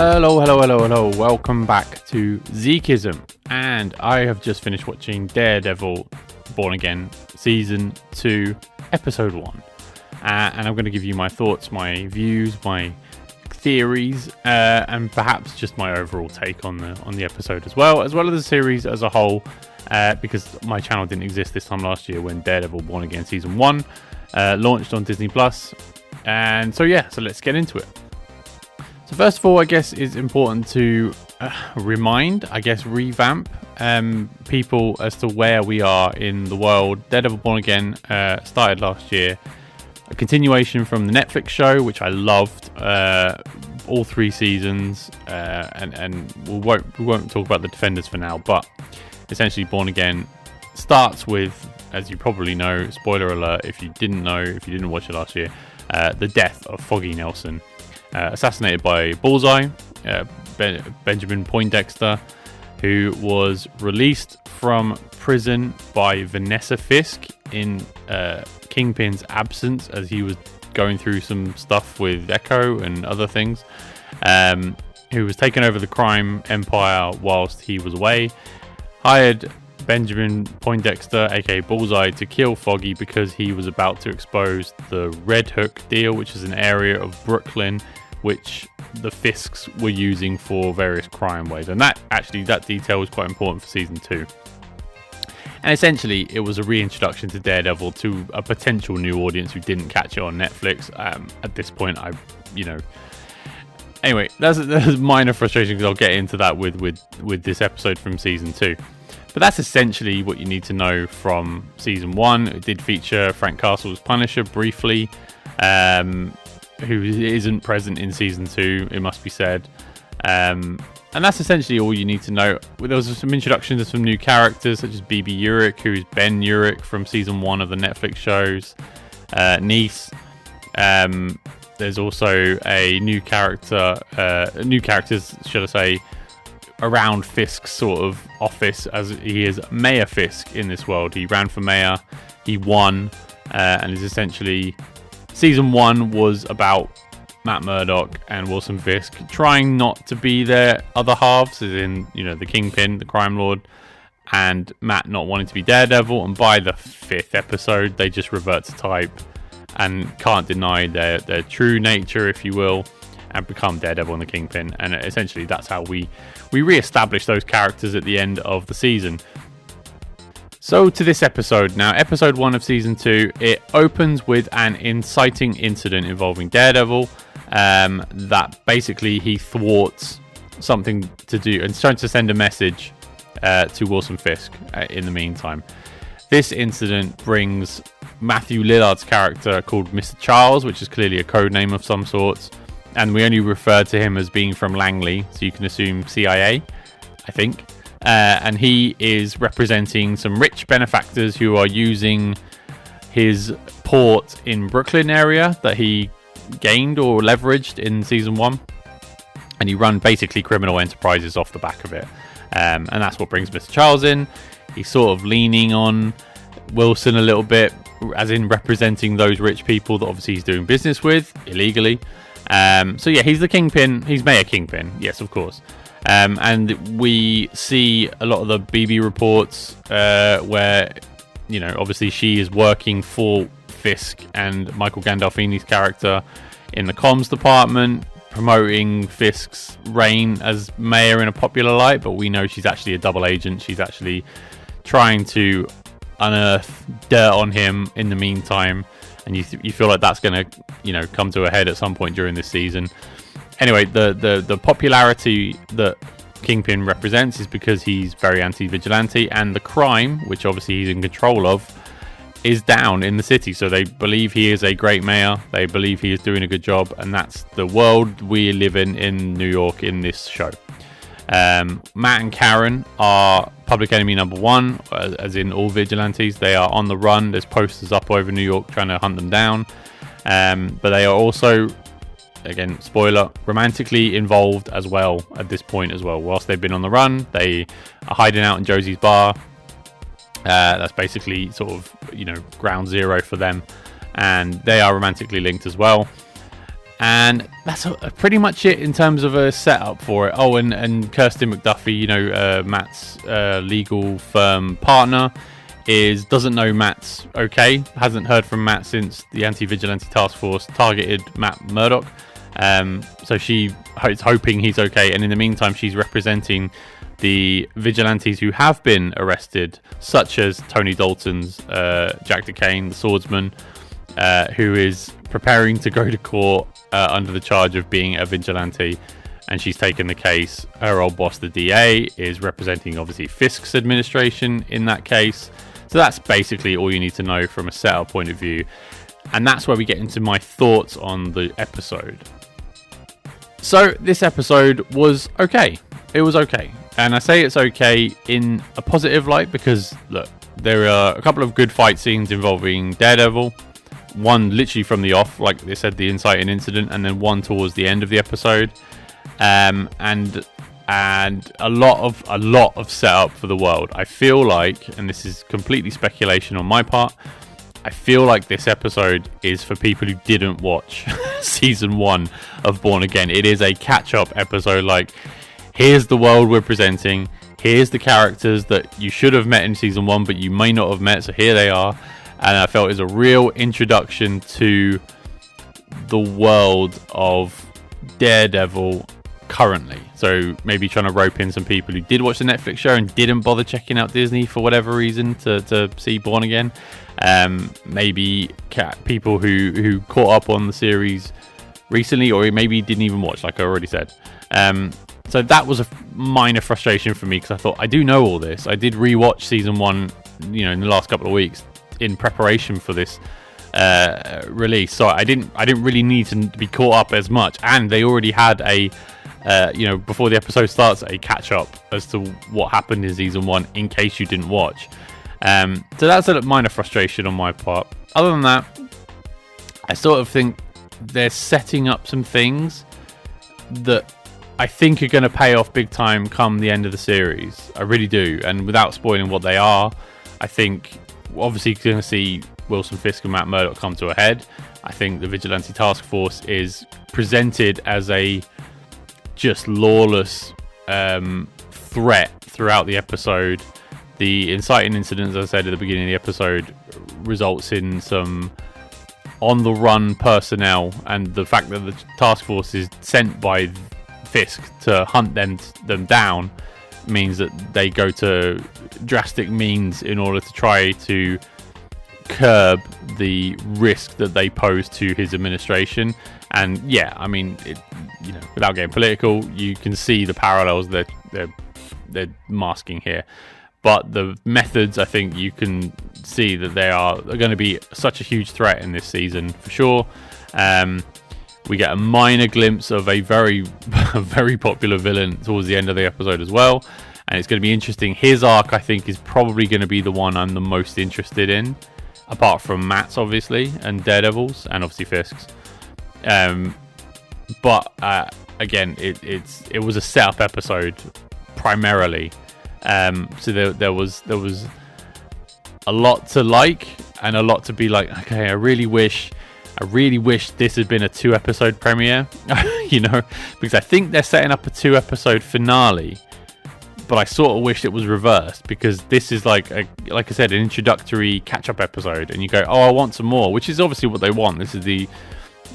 Hello. Welcome back to Zeekism. And I have just finished watching Daredevil Born Again Season 2, Episode 1. And I'm going to give you my thoughts, my views, my theories, and perhaps just my overall take on the episode as well as the series as a whole, because my channel didn't exist this time last year when Daredevil Born Again Season 1 launched on Disney+. And so let's get into it. So first of all, I guess it's important to revamp people as to where we are in the world. Daredevil Born Again started last year. A continuation from the Netflix show, which I loved, all 3 seasons, and we won't talk about the Defenders for now, but essentially Born Again starts with, as you probably know, spoiler alert if you didn't watch it last year, the death of Foggy Nelson. Assassinated by Bullseye, Benjamin Poindexter, who was released from prison by Vanessa Fisk in Kingpin's absence as he was going through some stuff with Echo and other things, who was taking over the crime empire whilst he was away, hired Benjamin Poindexter, aka Bullseye, to kill Foggy because he was about to expose the Red Hook deal, which is an area of Brooklyn which the Fisks were using for various crime waves. And that detail was quite important for season 2. And essentially, it was a reintroduction to Daredevil to a potential new audience who didn't catch it on Netflix. At this point, anyway, that's a minor frustration because I'll get into that with this episode from season 2. But that's essentially what you need to know from season 1. It did feature Frank Castle's Punisher briefly, who isn't present in season 2, it must be said. And that's essentially all you need to know. There was some introductions of some new characters, such as BB Urich, who's Ben Urich from season 1 of the Netflix shows. Nice. There's also a new characters, should I say, around Fisk's sort of office, as he is Mayor Fisk in this world. He ran for mayor, he won, and is essentially... Season 1 was about Matt Murdock and Wilson Fisk trying not to be their other halves, as in, the Kingpin, the crime lord, and Matt not wanting to be Daredevil. And by the 5th episode, they just revert to type and can't deny their true nature, if you will, and become Daredevil and the Kingpin. And essentially, that's how we re-establish those characters at the end of the season. So to this episode now, episode 1 of season 2, it opens with an inciting incident involving Daredevil, that basically he thwarts something to do and trying to send a message to Wilson Fisk in the meantime. This incident brings Matthew Lillard's character called Mr. Charles, which is clearly a code name of some sorts, and we only refer to him as being from Langley, so you can assume CIA, I think. And he is representing some rich benefactors who are using his port in Brooklyn area that he gained or leveraged in season 1, and he run basically criminal enterprises off the back of it, and that's what brings Mr. Charles in. He's sort of leaning on Wilson a little bit, as in representing those rich people that obviously he's doing business with illegally. He's the Kingpin. He's Mayor Kingpin, yes, of course. And we see a lot of the BB reports where, obviously she is working for Fisk and Michael Gandolfini's character in the comms department, promoting Fisk's reign as mayor in a popular light, but we know she's actually a double agent. She's actually trying to unearth dirt on him in the meantime, and you feel like that's going to, come to a head at some point during this season. Anyway, the popularity that Kingpin represents is because he's very anti-vigilante, and the crime, which obviously he's in control of, is down in the city. So they believe he is a great mayor. They believe he is doing a good job, and that's the world we live in New York in this show. Matt and Karen are public enemy number 1, as in all vigilantes. They are on the run. There's posters up over New York trying to hunt them down. But they are also, again, spoiler, romantically involved as well at this point as well. Whilst they've been on the run, they are hiding out in Josie's bar. That's basically sort of, ground zero for them. And they are romantically linked as well. And that's pretty much it in terms of a setup for it. Oh, and Kirsten McDuffie, Matt's legal firm partner, doesn't know Matt's okay. Hasn't heard from Matt since the Anti-Vigilante Task Force targeted Matt Murdock. So she is hoping he's okay. And in the meantime, she's representing the vigilantes who have been arrested, such as Tony Dalton's Jack DeCane, the swordsman, who is preparing to go to court under the charge of being a vigilante, and she's taken the case. Her old boss, the DA, is representing obviously Fisk's administration in that case. So that's basically all you need to know from a setup point of view, and that's where we get into my thoughts on the episode. So this episode was okay. It was okay, and I say it's okay in a positive light because look, there are a couple of good fight scenes involving Daredevil. One literally from the off, like they said, the inciting incident, and then one towards the end of the episode, and a lot of setup for the world. I feel like, and this is completely speculation on my part, I feel like this episode is for people who didn't watch season 1 of Born Again. It is a catch-up episode. Like, here's the world we're presenting. Here's the characters that you should have met in season 1, but you may not have met. So here they are. And I felt it was a real introduction to the world of Daredevil currently. So maybe trying to rope in some people who did watch the Netflix show and didn't bother checking out Disney for whatever reason to see Born Again. Maybe people who caught up on the series recently, or maybe didn't even watch, like I already said. So that was a minor frustration for me because I thought, I do know all this. I did rewatch season 1, in the last couple of weeks in preparation for this release, so I didn't really need to be caught up as much. And they already had a before the episode starts, a catch up as to what happened in season 1 in case you didn't watch. So that's a minor frustration on my part. Other than that, I sort of think they're setting up some things that I think are going to pay off big time come the end of the series. I really do. And without spoiling what they are, I think obviously you're going to see Wilson Fisk and Matt Murdock come to a head. I think the Vigilante Task Force is presented as a just lawless threat throughout the episode. The inciting incident, as I said at the beginning of the episode, results in some on-the-run personnel, and the fact that the task force is sent by Fisk to hunt them down means that they go to drastic means in order to try to curb the risk that they pose to his administration. And yeah, I mean, without getting political, you can see the parallels that they're masking here. But the methods, I think you can see that they are going to be such a huge threat in this season for sure. We get a minor glimpse of a very, very popular villain towards the end of the episode as well. And it's going to be interesting. His arc, I think, is probably going to be the one I'm the most interested in, apart from Matt's, obviously, and Daredevil's, and obviously Fisk's. But again, it was a setup episode primarily. So there was a lot to like and a lot to be like, okay, I really wish this had been a 2-episode premiere, because I think they're setting up a 2-episode finale, but I sort of wish it was reversed, because this is like I said, an introductory catch-up episode, and you go, oh, I want some more, which is obviously what they want. This is the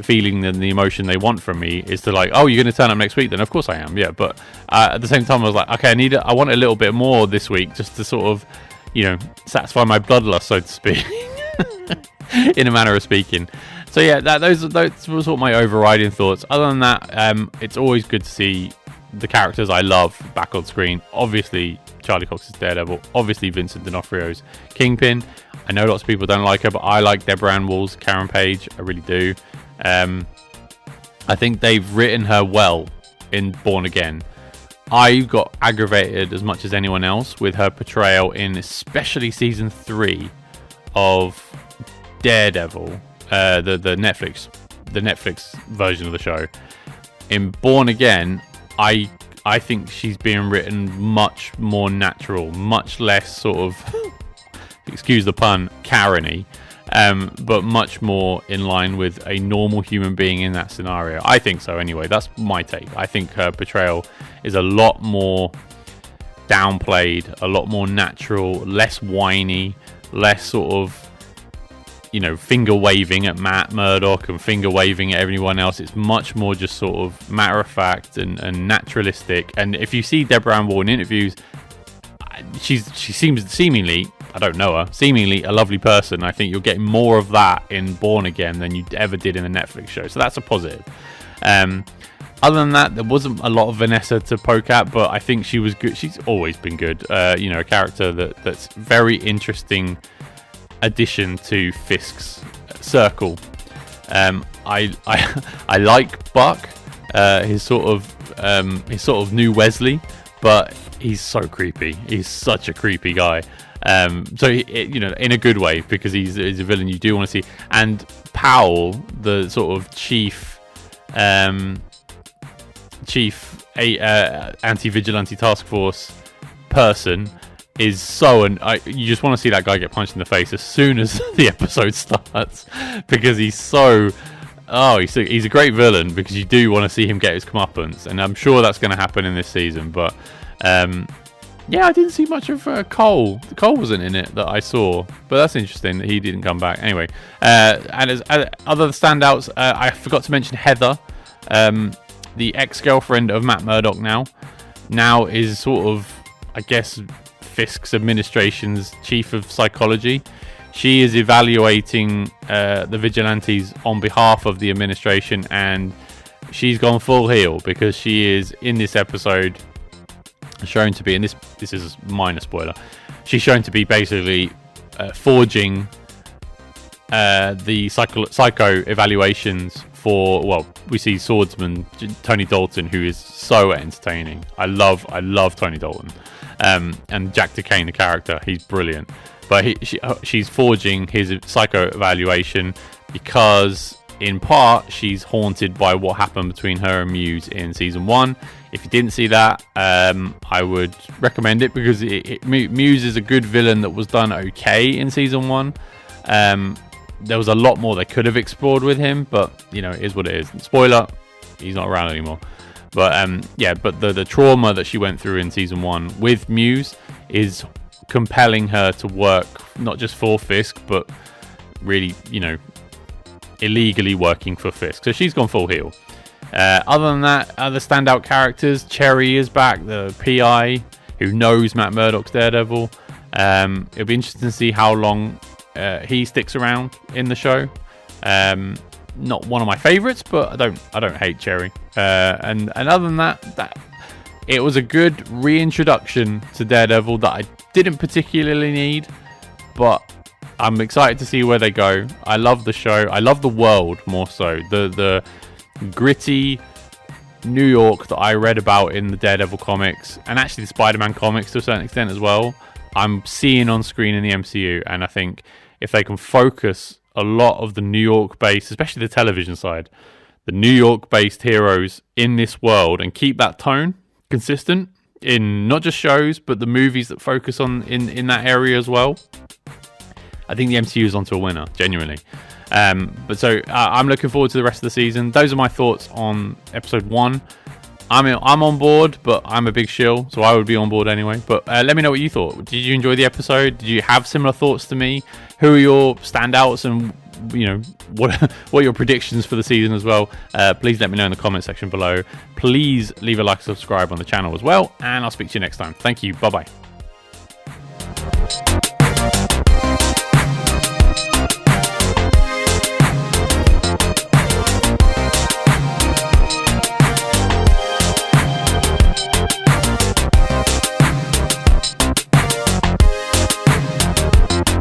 feeling and the emotion they want from me, is to like, oh, you're going to turn up next week? Then of course I am, yeah. But at the same time, I was like, okay, I want a little bit more this week, just to sort of, satisfy my bloodlust, so to speak, in a manner of speaking. So yeah, those were sort of my overriding thoughts. Other than that, it's always good to see the characters I love back on screen. Obviously, Charlie Cox's Daredevil. Obviously, Vincent D'Onofrio's Kingpin. I know lots of people don't like her, but I like Deborah Ann Wool's Karen Page. I really do. I think they've written her well in Born Again. I got aggravated as much as anyone else with her portrayal in especially season 3 of Daredevil, the Netflix version of the show. In Born Again, I think she's being written much more natural, much less sort of, excuse the pun, Karen-y. but much more in line with a normal human being in that scenario. I think so anyway. That's my take. I think her portrayal is a lot more downplayed, a lot more natural, less whiny, less sort of, finger waving at Matt Murdock and finger waving at everyone else. It's much more just sort of matter of fact and naturalistic. And if you see Deborah Ann Woll in interviews, she seems seemingly, I don't know her, seemingly a lovely person. I think you're getting more of that in Born Again than you ever did in the Netflix show. So that's a positive. Other than that, there wasn't a lot of Vanessa to poke at, but I think she was good. She's always been good. A character that's very interesting addition to Fisk's circle. I like Buck, his sort of new Wesley, but he's so creepy. He's such a creepy guy. So in a good way, because he's a villain you do want to see. And Powell, the sort of chief anti-vigilante task force person, is so, and you just want to see that guy get punched in the face as soon as the episode starts, because he's so, he's a great villain, because you do want to see him get his comeuppance, and I'm sure that's going to happen in this season. But I didn't see much of Cole. Cole wasn't in it that I saw, but that's interesting that he didn't come back. Anyway, and as other standouts, I forgot to mention Heather, the ex-girlfriend of Matt Murdock now is sort of, I guess, Fisk's administration's chief of psychology. She is evaluating the vigilantes on behalf of the administration, and she's gone full heel, because she is in this episode shown to be, and this is a minor spoiler, she's shown to be basically forging the psycho evaluations for, well, we see swordsman Tony Dalton, who is so entertaining. I love Tony Dalton. And Jack DeCane, the character, he's brilliant. But she's forging his psycho evaluation because, in part, she's haunted by what happened between her and Muse in season 1. If you didn't see that, I would recommend it, because Muse is a good villain that was done okay in season 1. There was a lot more they could have explored with him, but it is what it is. Spoiler, he's not around anymore. But but the trauma that she went through in season 1 with Muse is compelling her to work not just for Fisk, but really, illegally working for Fisk. So she's gone full heel. Other than that, other standout characters, Cherry is back, the PI who knows Matt Murdock's Daredevil. It'll be interesting to see how long he sticks around in the show. Not one of my favorites, but I don't hate Cherry. And other than that, it was a good reintroduction to Daredevil that I didn't particularly need, but I'm excited to see where they go. I love the show. I love the world more so. The gritty New York that I read about in the Daredevil comics, and actually the Spider-Man comics to a certain extent as well, I'm seeing on screen in the MCU. And I think if they can focus a lot of the New York-based, especially the television side, the New York-based heroes in this world, and keep that tone consistent in not just shows, but the movies that focus on in that area as well, I think the MCU is onto a winner, genuinely. But so I'm looking forward to the rest of the season. Those are my thoughts on episode 1. I'm on board, but I'm a big shill, so I would be on board anyway. But let me know what you thought. Did you enjoy the episode? Did you have similar thoughts to me? Who are your standouts, and what are your predictions for the season as well? Please let me know in the comment section below. Please leave a like and subscribe on the channel as well, and I'll speak to you next time. Thank you. Bye bye.